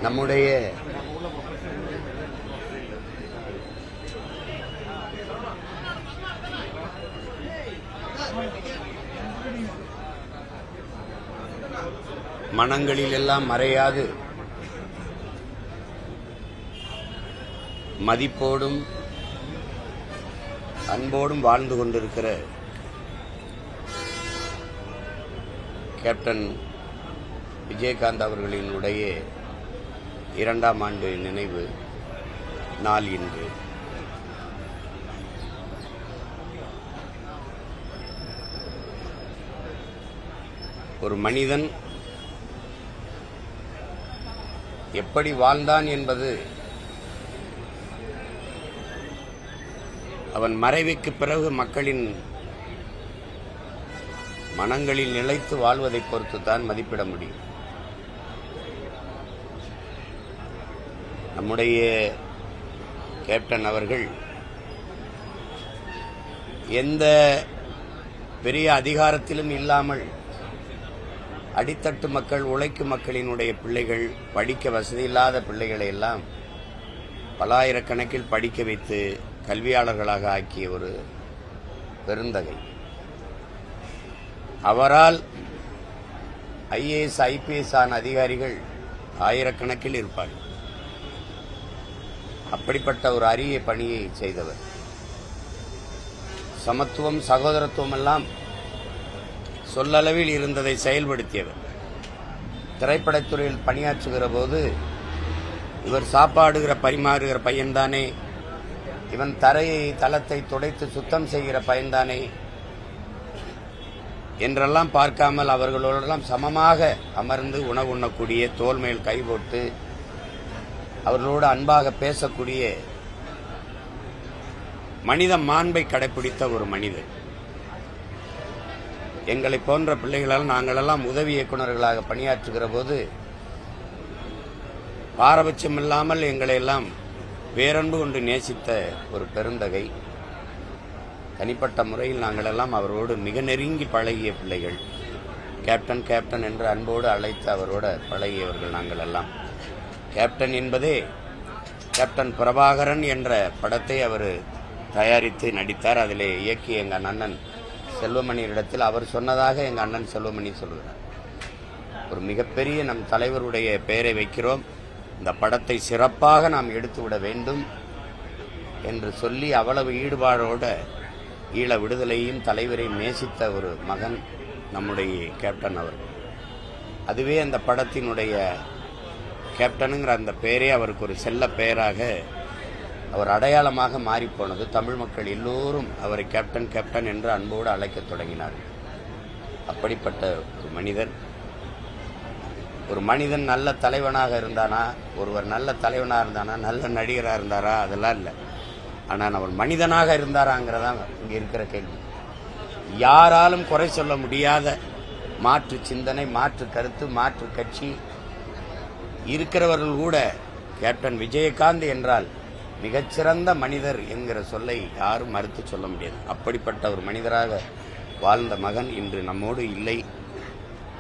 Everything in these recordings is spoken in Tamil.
நம்முடைய மனங்களில் எல்லாம் மறையாது மதிப்போடும் அன்போடும் வாழ்ந்து கொண்டிருக்கிற கேப்டன் விஜயகாந்த் அவர்களினுடைய 2ஆம் ஆண்டு நினைவு நாள் இன்று. ஒரு மனிதன் எப்படி வாழ்ந்தான் என்பது அவன் மறைவுக்கு பிறகு மக்களின் மனங்களில் நிலைத்து வாழ்வதை பொறுத்துத்தான் மதிப்பிட முடியும். நம்முடைய கேப்டன் அவர்கள் எந்த பெரிய அதிகாரத்திலும் இல்லாமல் அடித்தட்டு மக்கள், உழைக்கும் மக்களினுடைய பிள்ளைகள், படிக்க வசதியில்லாத பிள்ளைகளை எல்லாம் பல்லாயிரக்கணக்கில் படிக்க வைத்து கல்வியாளர்களாக ஆக்கிய ஒரு பெருந்தகை. அவரால் IAS IPS ஆன அதிகாரிகள் ஆயிரக்கணக்கில் இருப்பார்கள். அப்படிப்பட்ட ஒரு அரிய பணியை செய்தவர். சமத்துவம், சகோதரத்துவம் எல்லாம் சொல்லளவில் இருந்ததை செயல்படுத்தியவர். திரைப்படத்துறையில் பணியாற்றுகிற போது இவர் சாப்பாடுகிற பரிமாறுகிற பையன்தானே, இவன் தளத்தை துடைத்து சுத்தம் செய்கிற பையன்தானே என்றெல்லாம் பார்க்காமல் அவர்களோடெல்லாம் சமமாக அமர்ந்து உணவு உண்ணக்கூடிய, தோள் மேல் கை போட்டு அவர்களோடு அன்பாக பேசக்கூடிய மனித மாண்பை கடைபிடித்த ஒரு மனிதர். எங்களை போன்ற பிள்ளைகளால் நாங்களெல்லாம் உதவி இயக்குநர்களாக பணியாற்றுகிற போது பாரபட்சம் இல்லாமல் எங்களை எல்லாம் பேரன்பு கொண்டு நேசித்த ஒரு பெருந்தகை. தனிப்பட்ட முறையில் நாங்கள் எல்லாம் அவரோடு மிக நெருங்கி பழகிய பிள்ளைகள். கேப்டன் கேப்டன் என்று அன்போடு அழைத்து அவரோட பழகியவர்கள் நாங்கள் எல்லாம். கேப்டன் என்பதே கேப்டன் பிரபாகரன் என்ற படத்தை அவர் தயாரித்து நடித்தார். அதிலே இயக்கிய எங்கள் அண்ணன் செல்வமணியிடத்தில் அவர் சொன்னதாக எங்கள் அண்ணன் செல்வமணி சொல்கிறார், ஒரு மிகப்பெரிய நம் தலைவருடைய பெயரை வைக்கிறோம், இந்த படத்தை சிறப்பாக நாம் எடுத்துவிட வேண்டும் என்று சொல்லி அவ்வளவு ஈடுபாடோட ஈழ விடுதலையும் தலைவரையும் நேசித்த ஒரு மகன் நம்முடைய கேப்டன் அவர்கள். அதுவே அந்த படத்தினுடைய கேப்டனுங்கிற அந்த பெயரே அவருக்கு ஒரு செல்ல பெயராக அவர் அடையாளமாக மாறிப்போனது. தமிழ் மக்கள் எல்லோரும் அவரை கேப்டன் கேப்டன் என்று அன்போடு அழைக்கத் தொடங்கினார். அப்படிப்பட்ட ஒரு மனிதர். ஒரு மனிதன் நல்ல தலைவனாக இருந்தானா, ஒருவர் நல்ல தலைவனாக இருந்தானா, நல்ல நடிகராக இருந்தாரா, அதெல்லாம் இல்லை. ஆனால் அவர் மனிதனாக இருந்தாராங்கிறதான் இங்கே இருக்கிற கேள்வி. யாராலும் குறை சொல்ல முடியாத மாற்று சிந்தனை, மாற்று கருத்து, மாற்று கட்சி இருக்கிறவர்கள் கூட கேப்டன் விஜயகாந்த் என்றால் மிகச்சிறந்த மனிதர் என்கிற சொல்லை யாரும் மறுத்து சொல்ல முடியாது. அப்படிப்பட்ட ஒரு மனிதராக வாழ்ந்த மகன் இன்று நம்மோடு இல்லை.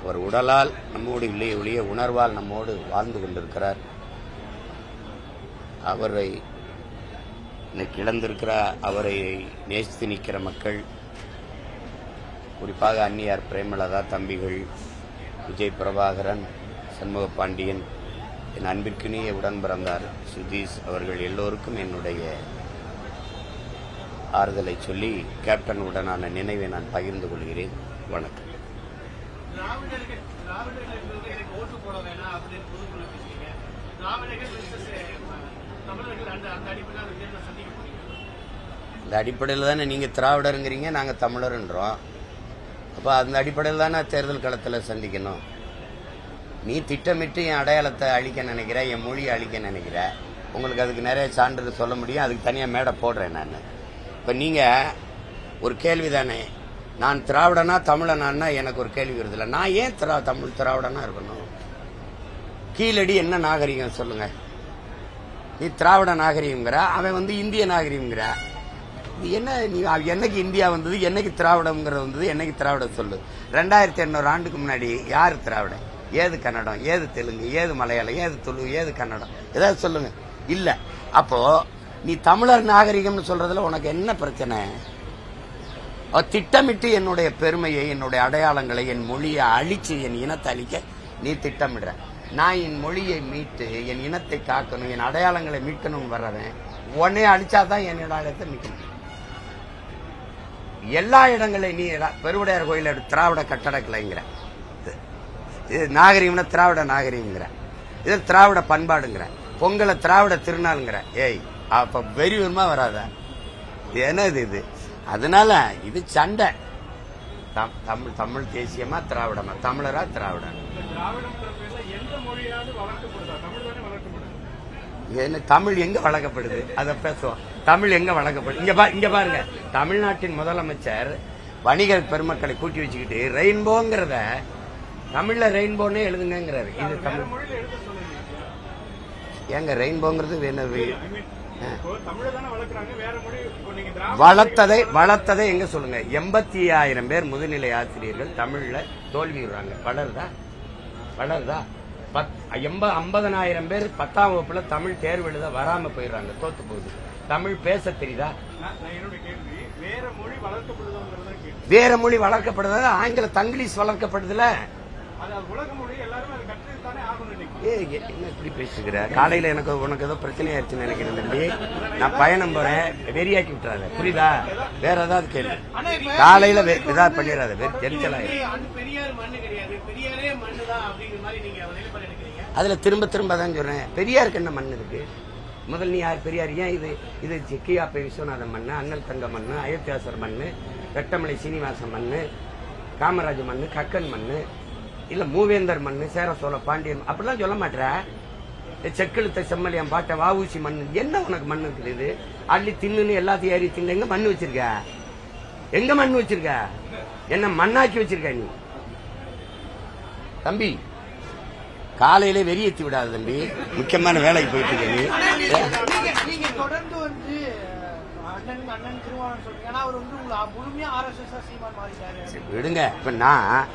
ஒரு உடலால் நம்மோடு இல்லை ஒழிய உணர்வால் நம்மோடு வாழ்ந்து கொண்டிருக்கிறார். அவரை இன்னைக்கு இழந்திருக்கிற, அவரை நேசித்து நிற்கிற மக்கள், குறிப்பாக அன்னியார் பிரேமலதா தம்பிகள், விஜய் பிரபாகரன், சண்முக பாண்டியன், என் அன்பிற்கினிய உடன் பிறந்தார் சுதீஷ் அவர்கள் எல்லோருக்கும் என்னுடைய ஆறுதலை சொல்லி கேப்டன் உடனான நினைவை நான் பகிர்ந்து கொள்கிறேன். வணக்கம். இந்த அடிப்படையில் தானே நீங்கள் திராவிடருங்கிறீங்க, நாங்கள் தமிழர்ன்றோம். அப்போ அந்த அடிப்படையில் தானே தேர்தல் களத்தில் சந்திக்கணும். நீ திட்டமிட்டு என் அடையாளத்தை அழிக்க நினைக்கிற, என் மொழியை அழிக்க நினைக்கிற. உங்களுக்கு அதுக்கு நிறைய சான்று சொல்ல முடியும், அதுக்கு தனியாக மேடை போடுறேன் நான். இப்போ நீங்கள் ஒரு கேள்வி தானே, நான் திராவிடனா தமிழனான்னா எனக்கு ஒரு கேள்வி வருதில்ல. நான் ஏன் திராவிடனா இருக்கணும்? கீழடி என்ன நாகரிகம் சொல்லுங்க. நீ திராவிட நாகரிகங்கிற, அவன் இந்திய நாகரிகங்கிற. இது என்ன? நீ என்னைக்கு இந்தியா வந்தது, என்னைக்கு திராவிடம்ங்கிறது வந்தது, என்னைக்கு திராவிடம் சொல்லு. 2800 ஆண்டுக்கு முன்னாடி யார் திராவிடன்? ஏது கன்னடம், ஏது தெலுங்கு, ஏது மலையாளம், ஏது துளு, ஏது கன்னடம், ஏதாவது சொல்லுங்க. இல்ல, அப்போ நீ தமிழர் நாகரிகம்னு சொல்றதுல உனக்கு என்ன பிரச்சனை? திட்டமிட்டு என்னுடைய பெருமையை, என்னுடைய அடையாளங்களை, என் மொழியை அழிச்சு என் இனத்தை அழிக்க நீ திட்டமிடுற. நான் என் மொழியை மீட்டு என் இனத்தை காக்கணும், என் அடையாளங்களை மீட்கணும்னு வர்றவன் உடனே அழிச்சாதான் என் அடையாளத்தை மீட்கணும். எல்லா இடங்களையும் நீ பெருவுடையார் கோயில திராவிட கட்டடக்கலைங்கிற, இது நாகரிகம்னா திராவிட நாகரிகங்கிற, இது திராவிட பண்பாடுங்கிற, பொங்கலை திராவிட திருநாளுங்கிற. ஏய், அப்ப வெறிவருமா வராத? என்னது இது? அதனால இது சண்டை. தமிழ் தேசியமா திராவிடமா, தமிழரா திராவிட? என்ன தமிழ் எங்க வழங்கப்படுது? அத பேசுவோம். தமிழ் எங்க வழங்கப்படுது? இங்க பாருங்க, தமிழ்நாட்டின் முதலமைச்சர் வணிகர் பெருமக்களை கூட்டி வச்சுக்கிட்டு ரெயின்போங்கிறத தமிழ்ல ரெயின்போன்னே எழுதுங்கிறாரு. இது தமிழ் ஏங்க ரெயின்போங்கிறது வளர்த்ததை எங்க சொல்லுங்க? 85,000 பேர் முதுநிலை ஆசிரியர்கள் தமிழ்ல தோல்வி விடுறாங்க. வளருதா? 50,000 பேர் 10ஆம் வகுப்புல தமிழ் தேர்வு எழுத வராம போயிடுறாங்க, தோத்து போகுது. தமிழ் பேச தெரியுதா? வேற மொழி வளர்க்கப்படுதா? ஆங்கில தங்கிலீஷ் வளர்க்கப்படுதுல. என்ன இப்படி பேசுகிற? காலையில எனக்கு உனக்கு ஏதோ பிரச்சனை ஆயிடுச்சுன்னு நினைக்கிறேன் தம்பி. நான் பயணம் போறேன், வெறியாக்கி விட்டுறாத, புரியுதா? வேற ஏதாவது கேள்வி காலையில ஏதாவது பண்ணிடாத, அதுல திரும்ப தான் சொல்றேன். பெரியாருக்கு என்ன மண் இருக்கு? முதல் நீ யார் பெரியார்? ஏன் இது கியாப்பை விஸ்வநாதன் மண்ணு, அண்ணல் தங்க மண்ணு, அயோத்தியாசர் மண்ணு, வெட்டமலை சீனிவாசன் மண்ணு, காமராஜ் மண்ணு, கக்கன் மண்ணு, இல்ல மூவேந்தர் மண்ணு, சேர சோழ பாண்டியன் அப்படிலாம் சொல்ல மாட்டேற. செக்கெழுத்த செம்மலியம் பாட்ட வாவூசி மண்ணு. என்ன உனக்கு மண்ணு இருக்குது? இது அள்ளி தின்னு எல்லாத்தையும் ஏறி தின்னு. எங்க மண்ணு வச்சிருக்க? எங்க மண்ணு வச்சிருக்க? என்ன மண்ணாக்கி வச்சிருக்க நீ? தம்பி காலையில வெறியேற்றி விடாது தம்பி, முக்கியமான வேலைக்கு போயிட்டு இருக்க நீ. விடுங்க. இப்ப நான்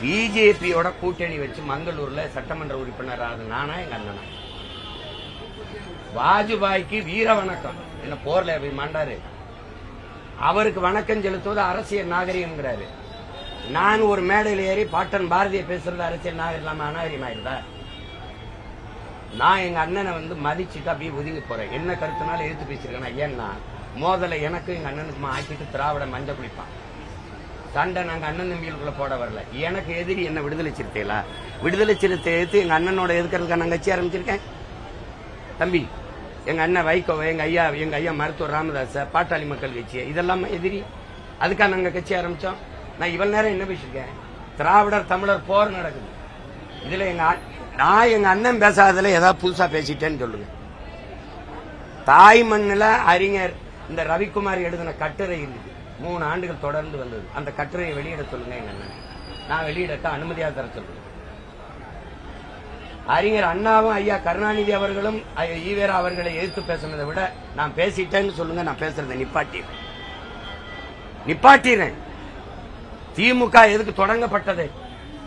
பிஜேபியோட கூட்டணி வச்சு மங்களூர்ல சட்டமன்ற உறுப்பினர் ஆகுது நானா எங்க அண்ணனா? வாஜ்பாய்க்கு வீர வணக்கம் என்ன போர்ல போய் மாண்டாரு, அவருக்கு வணக்கம் செலுத்துவது அரசியல் நாகரிகம்ங்கிறாரு. நான் ஒரு மேடையில் ஏறி பாட்டன் பாரதிய பேசுறது அரசியல் நாகரிகம் அநாகரிகம் ஆயிருந்தா? நான் எங்க அண்ணனை மதிச்சுட்டு அப்படியே ஒதுங்கி போறேன். என்ன கருத்துனாலும் எடுத்து பேசிருக்கேன். ஏன்னா மோதலை எனக்கு எங்க அண்ணனுக்குமா ஆக்கிட்டு திராவிட மஞ்சள் குளிப்பான். சண்டை நாங்க அண்ணன் தம்பிகளுக்குள்ள போட வரல. எனக்கு எதிரி என்ன விடுதலை சிறுத்தைகளா? விடுதலை சிறுத்தை எடுத்து எங்க அண்ணனோட எதுக்கிறதுக்காக நான் கட்சி ஆரம்பிச்சிருக்கேன் தம்பி. எங்க அண்ணன் வைகோவை, எங்க ஐயா மருத்துவர் ராமதாஸ, பாட்டாளி மக்கள் கட்சி, இதெல்லாம் எதிரி. அதுக்காக நாங்க கட்சி ஆரம்பிச்சோம். நான் இவ்வளவு நேரம் என்ன பேசிருக்கேன்? திராவிடர் தமிழர் போர் நடக்குது. இதுல நான் எங்க அண்ணன் பேசாததுல ஏதாவது புதுசா பேசிட்டேன்னு சொல்லுங்க. தாய் மண்ணில் அறிஞர் இந்த ரவிக்குமார் எழுதின கட்டுரை இருக்கு, 3 ஆண்டுகள் தொடர்ந்து வந்தது. அந்த கட்டுரையை வெளியிட சொல்லுங்க எங்க அண்ணன். நான் வெளியிடத்த அனுமதியாக தர சொல்லுங்க. அறிஞர் அண்ணாவும் ஐயா கருணாநிதி அவர்களும் ஈவேரா அவர்களை எதிர்த்து பேசுனதை விட நான் பேசிட்டேன்னு சொல்லுங்க. நான் பேசுறதை நிப்பாட்டிறேன். திமுக எதுக்கு தொடங்கப்பட்டது?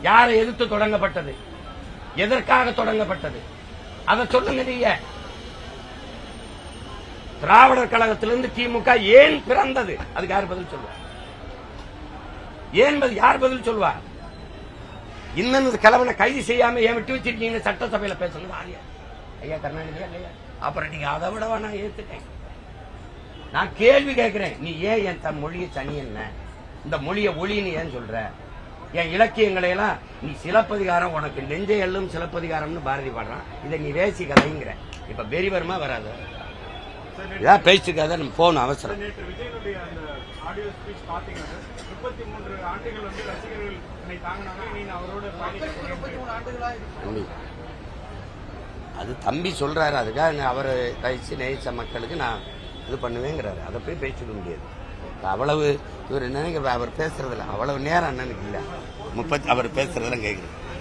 யாரை எதிர்த்து தொடங்கப்பட்டது? எதற்காக தொடங்கப்பட்டது? அதை சொல்லுங்க. நீங்க திராவிடர் கழகத்திலிருந்து திமுக ஏன் பிறந்தது? அதுக்கு யார் பதில் சொல்லுவார்? யார் பதில் சொல்லுவார்? இன்னும் கிழவனை கைது செய்யாம ஏன் விட்டு வச்சிருக்கீங்க? சட்டசபையில பேசணும் ஐயா கருணாநிதியா இல்லையா? அப்புறம் நீங்க அதை விடவா நான் ஏத்துட்டேன். நான் கேள்வி கேட்கிறேன். நீ ஏன் என் மொழியை தனி என்ன, இந்த மொழியை ஒளின்னு ஏன் சொல்ற? என் இலக்கியங்களை எல்லாம் நீ சிலப்பதிகாரம், உனக்கு நெஞ்சை எல்லும் சிலப்பதிகாரம்னு பாரதி பாடுறான். இதை நீ வேசி கதைங்கிற. இப்ப வெறிவரமா வராது, ஏதாவது பேசிக்காத. நம்ம போகணும் அவசரம். அது தம்பி சொல்றாரு, அதுக்காக அவரை கழிச்சு நேசிச்ச மக்களுக்கு நான் இது பண்ணுவேங்கிறாரு. அதை போய் பேசிக்க முடியாது. அவ்வளவு இவர் நினைக்கிற அவர் பேசுறதுல அவ்வளவு நேரம் அண்ணனுக்கு இல்ல. அவர் பேசுறதெல்லாம் கேட்குறேன்.